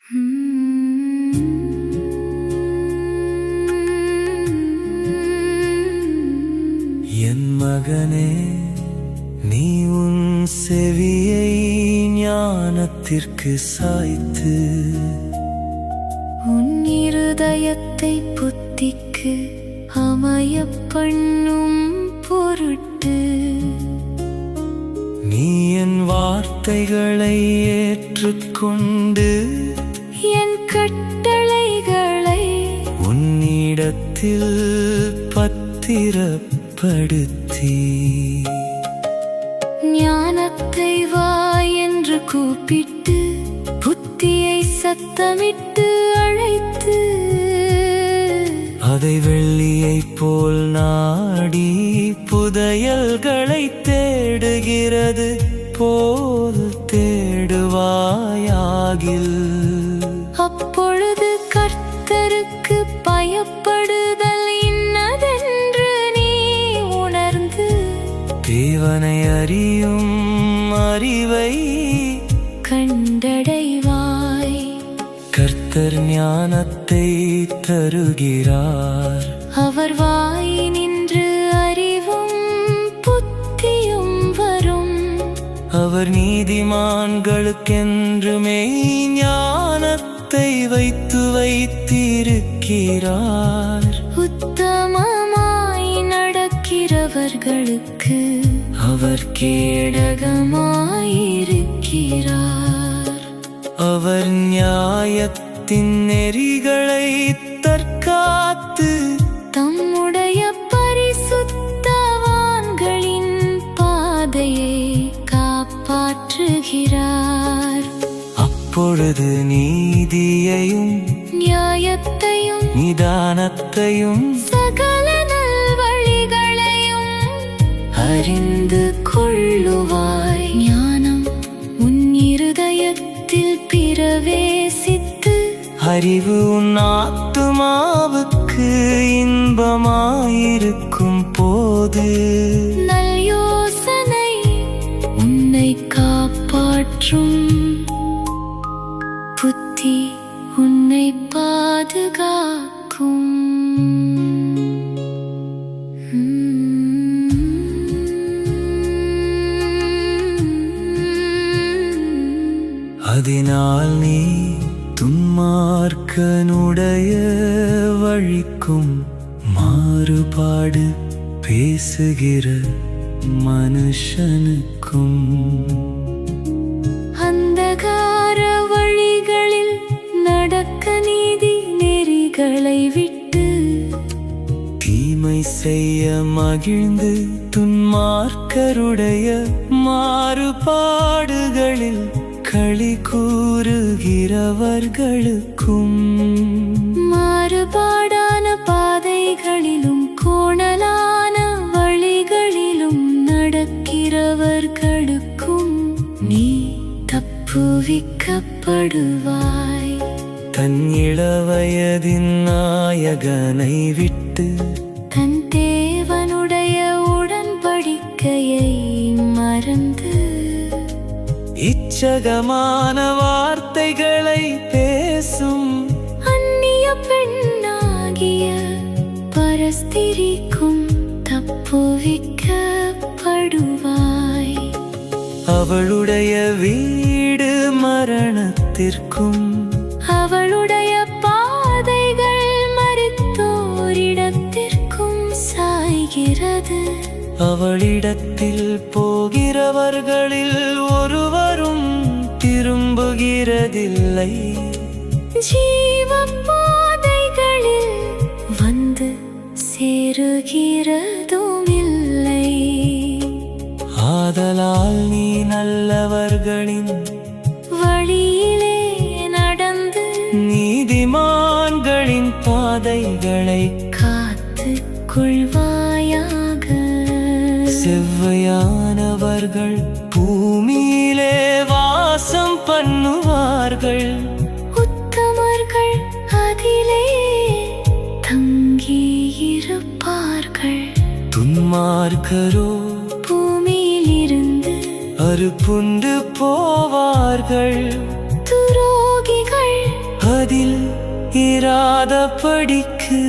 என் மகனே, நீ உன் செவியை ஞானத்திற்கு சாய்த்து உன் இருதயத்தை புத்திக்கு அமைய பண்ணும் பொருட்டு நீ என் வார்த்தைகளை ஏற்றுக்கொண்டு என் கட்டளைகளை உன்னிடத்தில் பத்திரப்படுத்தி ஞானத்தை வா என்று கூப்பிட்டு புத்தியை சத்தமிட்டு அழைத்து அதை வெள்ளியைப் போல் நாடி புதையல்களை தேடுகிறது போல் தேடுவாயாகில். அப்பொழுது கர்த்தருக்கு பயப்படுதல் இன்னதென்று நீ உணர்ந்து தேவனை அறியும் அறிவை கண்டடைவாய். கர்த்தர் ஞானத்தை தருகிறார், அவர் வாயினின்று அறிவும் புத்தியும் வரும். அவர் நீதிமான்களுக்கென்றுமே ஞானத்தை வைத்திருக்கிறார். உத்தமமாய் நடக்கிறவர்களுக்கு அவர் கேடகமாயிருக்கிறார். அவர் நியாயத்தின் நெறிகளை தற்காத்து தம்முடைய பரிசுத்தவான்களின் பாதையை காப்பாற்றுகிறார். அப்பொழுது நீதியையும் நியாயத்தையும் நிதானத்தையும் சகல நல்வழிகளையும் அறிந்து கொள்ளுவாய். ஞானம் உன் இருதயத்தில் பிரவேசித்து அறிவு உன் ஆத்துமாவுக்கு இன்பமாயிருக்கும் போது நல் யோசனை உன்னை காப்பாற்றும். புத்தி உன்னை பாதுகாக்கும். அதனால் நீ துன்மார்க்கனுடைய வழிக்கும் மாறுபாடு பேசுகிற மனுஷனுக்கும் அந்தகார வழிகளில் நடக்க நீதி நெறிகளை விட்டு தீமை செய்ய மகிழ்ந்து துன்மார்க்கருடைய மாறுபாடுகளில் களி கூறுகிறவர்களுக்கும் மாறுபாடான பாதைகளிலும் கோணலான வழிகளிலும் நடக்கிறவர்களுக்கும் நீ தப்புவிக்கப்படுவாய். தன் இளவயதின் நாயகனை விட்டு தன் தேவனுடைய உடன்படிக்கையை மறந்து இச்சகமான வார்த்தைகளை பேசும் அந்நிய பெண்ணாகிய பரஸ்திரிக்கும் தப்புவிக்கப்படுவாய். அவளுடைய வீடு மரணத்திற்கும் அவளுடைய பாதைகள் மரித்தோரிடத்திற்கும் சாய்கிறது. அவளிடத்தில் போகிறவர்களில் ஒருவரும் திரும்புகிறதில்லை. ஜீவ பாதைகளில் வந்து சேருகிறதுமில்லை. ஆதலால் நீ நல்லவர்களின் வழியிலே நடந்து நீதிமான்களின் பாதைகளை காத்து கொள்வாயாக. செவ்வையானவர்கள் பூமியிலே வாசம் பண்ணுவார்கள். உத்தமர்கள் அதிலே தங்கியிருப்பார்கள். துன்மார்க்கரோ பூமியிலிருந்து அறுப்புண்டு போவார்கள். துரோகிகள் மனதில் இராத படிக்கு